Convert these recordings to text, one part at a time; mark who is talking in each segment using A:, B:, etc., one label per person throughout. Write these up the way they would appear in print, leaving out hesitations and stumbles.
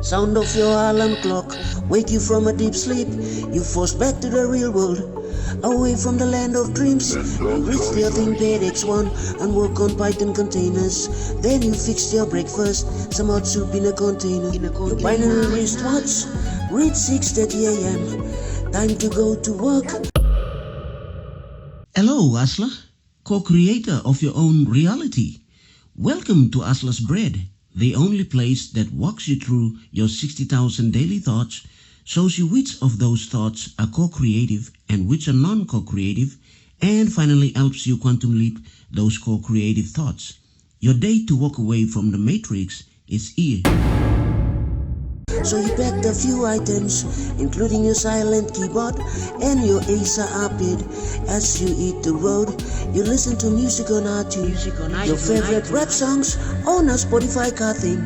A: Sound of your alarm clock wake you from a deep sleep. You forced back to the real world, away from the land of dreams. You reached the ThinkPad X1 and work on Python containers. Then you fixed your breakfast, some hot soup in a container. Your binary wristwatch read 6:30 a.m. Time to go to work.
B: Hello, Asla, co-creator of your own reality. Welcome to Asla's Bread, the only place that walks you through your 60,000 daily thoughts, shows you which of those thoughts are co-creative and which are non-co-creative, and finally helps you quantum leap those co-creative thoughts. Your day to walk away from the matrix is here.
A: So you packed a few items, including your silent keyboard and your Acer iPad. As you hit the road, you listen to music on iTunes, your favorite rap songs on a Spotify car thing.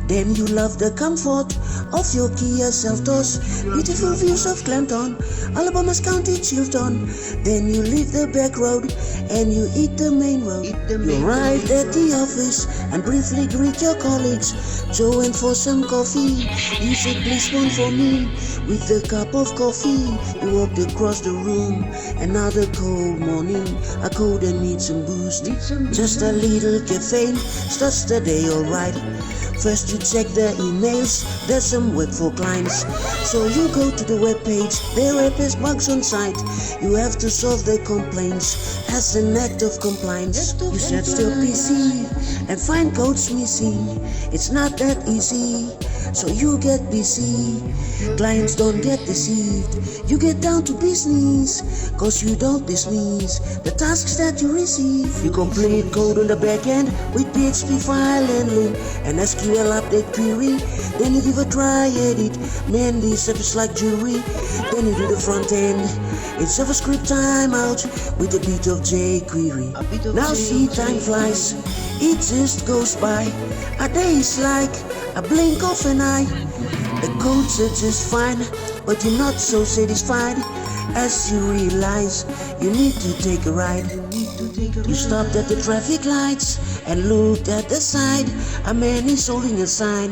A: Then you love the comfort of your Kia Seltos, beautiful views of Clanton, Alabama's County Chilton. Then you leave the back road and you hit the main road. You arrive at the office and briefly greet your colleagues. Joe went for some coffee. You said, please one for me. With a cup of coffee, you walked across the room. Another cold morning, I cold and need some boost. Just a little caffeine starts the day alright. First you check the emails, there's some work for clients. So you go to the webpage, there appears bugs on site. You have to solve the complaints as an act of compliance. You search the PC and find codes missing. It's not that easy, so you get busy. Clients don't get deceived. You get down to business, cause you don't dismiss the tasks that you receive. You complete code on the back end with PHP file handling and SQL update query. Then you give a try at it. Man, this is like jewelry. Then you do the front end. It's JavaScript timeout with a bit of jQuery. Now see, time flies. It just goes by. A day is like a blink of an eye. The codes are just fine, but you're not so satisfied as you realize you need to take a ride. You stopped at the traffic lights and looked at the side. A man is holding a sign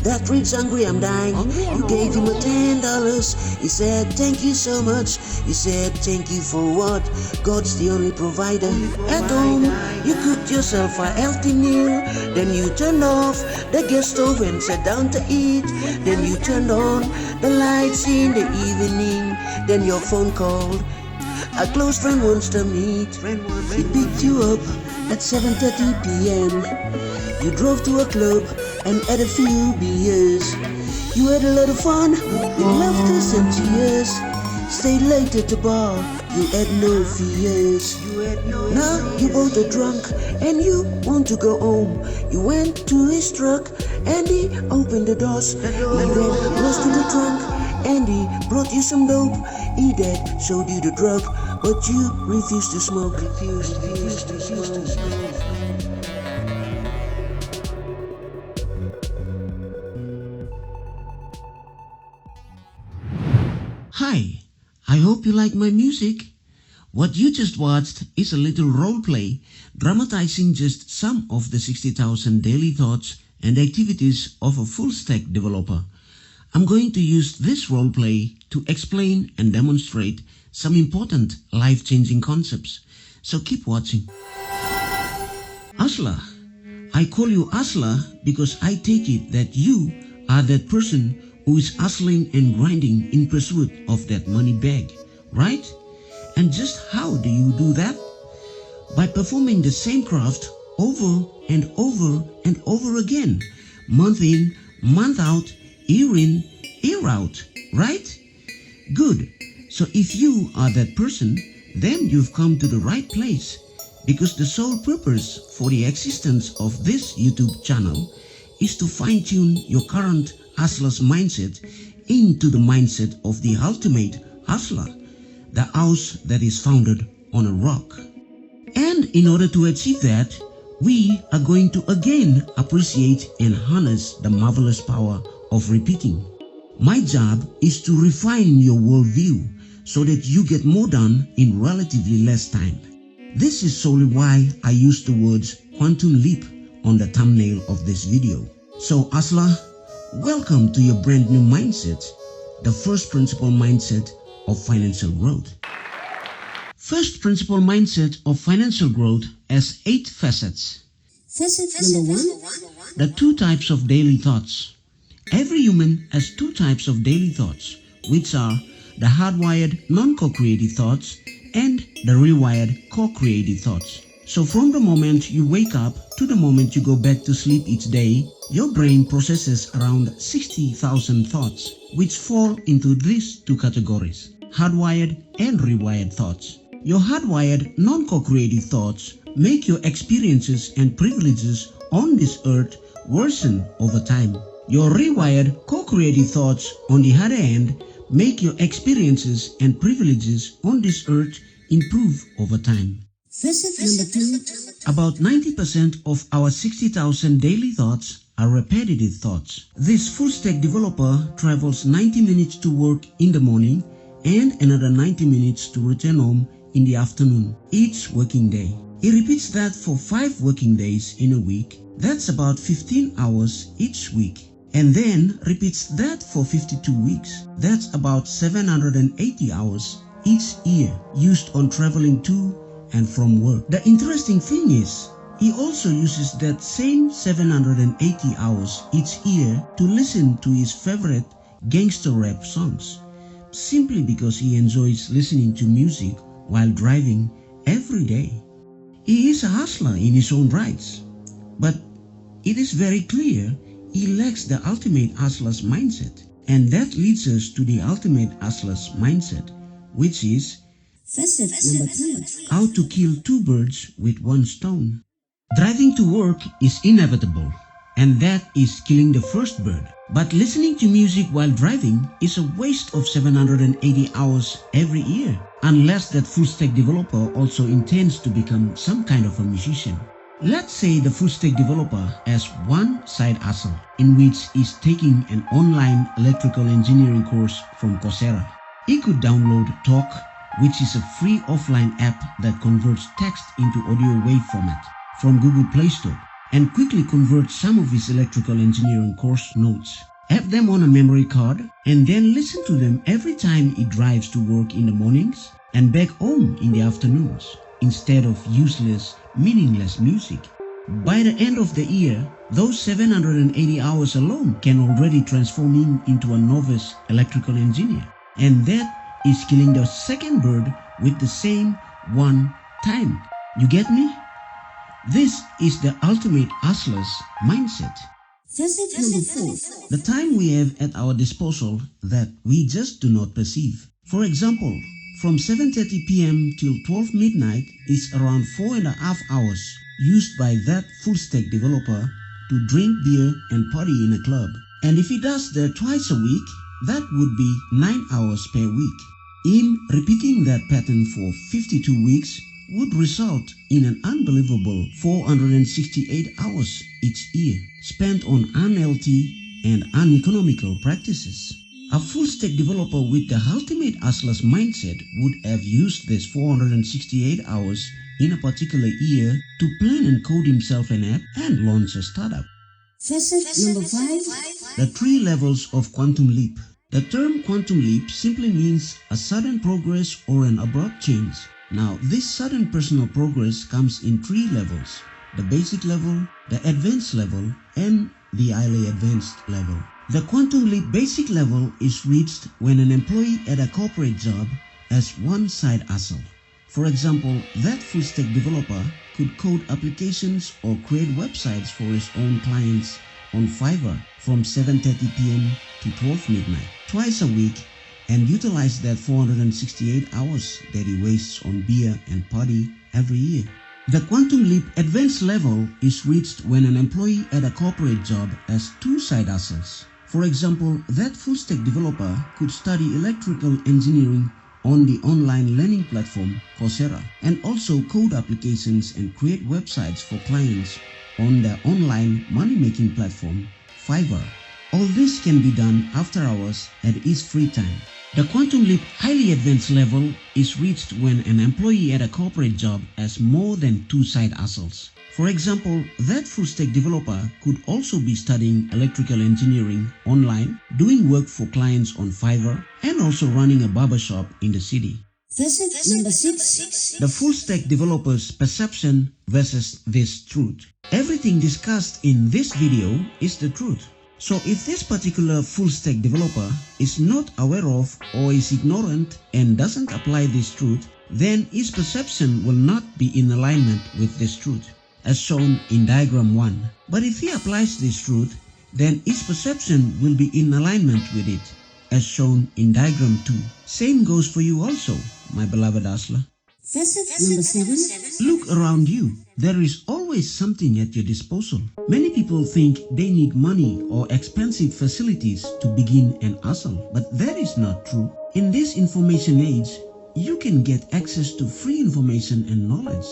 A: that reads, "Hungry, I'm dying." You gave him a $10. He said, "Thank you so much." You said, "Thank you for what? God's the only provider." At home, you cooked yourself a healthy meal. Then you turned off the gas stove and sat down to eat. Then you turned on the lights in the evening. Then your phone called. A close friend wants to meet. He picked you up at 7:30 p.m. You drove to a club and had a few beers. You had a lot of fun with laughter and tears. Stayed late at the bar, you had no fears. Now you both are drunk and you want to go home. You went to his truck and he opened the doors. You then lost in the trunk and he brought you some dope. He did showed you the drug, but you refused to smoke.
B: Hi, I hope you like my music. What you just watched is a little role play dramatizing just some of the 60,000 daily thoughts and activities of a full-stack developer. I'm going to use this role play to explain and demonstrate some important life-changing concepts. So keep watching. Asla. I call you Asla because I take it that you are that person who is hustling and grinding in pursuit of that money bag, right? And just how do you do that? By performing the same craft over and over and over again, month in, month out, year in, year out, right? Good. So if you are that person, then you've come to the right place, because the sole purpose for the existence of this YouTube channel is to fine-tune your current hustler's mindset into the mindset of the ultimate hustler, the house that is founded on a rock. And in order to achieve that, we are going to again appreciate and harness the marvelous power of repeating. My job is to refine your worldview so that you get more done in relatively less time. This is solely why I use the words quantum leap on the thumbnail of this video. So hustler, welcome to your brand new mindset, the first principle mindset of financial growth. First principle mindset of financial growth has 8 facets.
A: Facet number 1.
B: The 2 types of daily thoughts. Every human has 2 types of daily thoughts, which are the hardwired non-co-creative thoughts and the rewired co-creative thoughts. So from the moment you wake up to the moment you go back to sleep each day, your brain processes around 60,000 thoughts, which fall into these 2 categories, hardwired and rewired thoughts. Your hardwired non-co-creative thoughts make your experiences and privileges on this earth worsen over time. Your rewired co-creative thoughts, on the other hand, make your experiences and privileges on this earth improve over time.
A: Facet number 2.
B: About 90% of our 60,000 daily thoughts are repetitive thoughts. This full-stack developer travels 90 minutes to work in the morning and another 90 minutes to return home in the afternoon each working day. He repeats that for 5 working days in a week. That's about 15 hours each week. And then repeats that for 52 weeks. That's about 780 hours each year used on traveling to and from work. The interesting thing is, he also uses that same 780 hours each year to listen to his favorite gangster rap songs, simply because he enjoys listening to music while driving every day. He is a hustler in his own rights, but it is very clear he lacks the ultimate hustler's mindset. And that leads us to the ultimate hustler's mindset, which is
A: Facet number 3.
B: how to kill 2 birds with 1 stone. Driving to work is inevitable, and that is killing the first bird. But listening to music while driving is a waste of 780 hours every year, unless that full-stack developer also intends to become some kind of a musician. Let's say the full-stack developer has one side hustle, in which he's taking an online electrical engineering course from Coursera. He could download Talk, which is a free offline app that converts text into audio wave format, from Google Play Store, and quickly convert some of his electrical engineering course notes, have them on a memory card, and then listen to them every time he drives to work in the mornings and back home in the afternoons, instead of useless, meaningless music. By the end of the year, those 780 hours alone can already transform him into a novice electrical engineer. And that is killing the second bird with the same one time. You get me? This is the ultimate hustler's mindset.
A: Facet number 4.
B: The time we have at our disposal that we just do not perceive. For example, from 7:30 p.m. till 12 midnight is around 4.5 hours used by that full-stack developer to drink beer and party in a club. And if he does that twice a week, that would be 9 hours per week. Him repeating that pattern for 52 weeks would result in an unbelievable 468 hours each year spent on unhealthy and uneconomical practices. A full-stack developer with the ultimate hustler's mindset would have used this 468 hours in a particular year to plan and code himself an app and launch a startup.
A: Facet number 5.
B: The 3 levels of quantum leap. The term quantum leap simply means a sudden progress or an abrupt change. Now, this sudden personal progress comes in 3 levels: the basic level, the advanced level, and the highly advanced level. The quantum leap basic level is reached when an employee at a corporate job as one side hustle. For example, that full stack developer could code applications or create websites for his own clients on Fiverr from 7:30 p.m. to 12 midnight, twice a week, and utilize that 468 hours that he wastes on beer and party every year. The quantum leap advanced level is reached when an employee at a corporate job has two side hustles. For example, that full stack developer could study electrical engineering on the online learning platform Coursera and also code applications and create websites for clients on the online money-making platform Fiverr. All this can be done after hours at his free time. The quantum leap highly advanced level is reached when an employee at a corporate job has more than two side hustles. For example, that full stack developer could also be studying electrical engineering online, doing work for clients on Fiverr, and also running a barbershop in the city.
A: Facet number 6.
B: The full stack developer's perception versus this truth. Everything discussed in this video is the truth. So if this particular full stack developer is not aware of or is ignorant and doesn't apply this truth, then his perception will not be in alignment with this truth, as shown in diagram 1. But if he applies this truth, then his perception will be in alignment with it, as shown in diagram 2. Same goes for you also, my beloved hustler.
A: Facet number 7.
B: Look around you. There is always something at your disposal. Many people think they need money or expensive facilities to begin an hustle, but that is not true. In this information age, you can get access to free information and knowledge.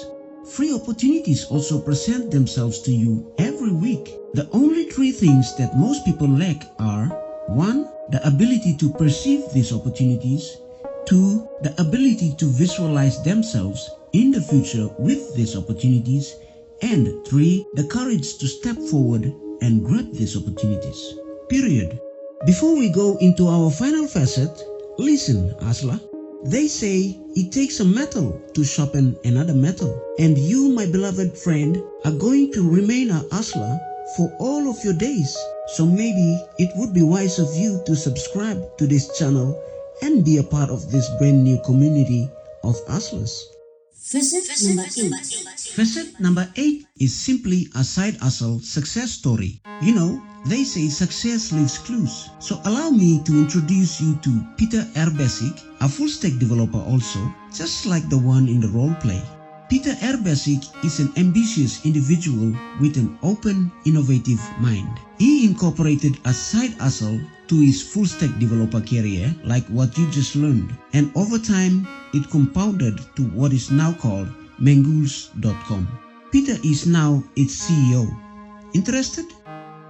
B: Free opportunities also present themselves to you every week. The only three things that most people lack are 1. The ability to perceive these opportunities. 2. The ability to visualize themselves in the future with these opportunities. And 3. The courage to step forward and grab these opportunities. Period. Before we go into our final facet, listen, hustler. They say it takes a metal to sharpen another metal. And you, my beloved friend, are going to remain a hustler for all of your days. So maybe it would be wise of you to subscribe to this channel and be a part of this brand new community of hustlers.
A: Facet number 8.
B: Facet number 8 is simply a side hustle success story. You know, they say success leaves clues. So allow me to introduce you to Peter Erbasic, a full stack developer also, just like the one in the role play. Peter Erbasic is an ambitious individual with an open, innovative mind. He incorporated a side hustle to his full stack developer career, like what you just learned, and over time, it compounded to what is now called Mangools.com. Peter is now its CEO. Interested?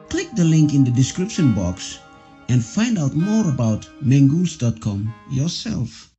B: Click the link in the description box and find out more about Mangools.com yourself.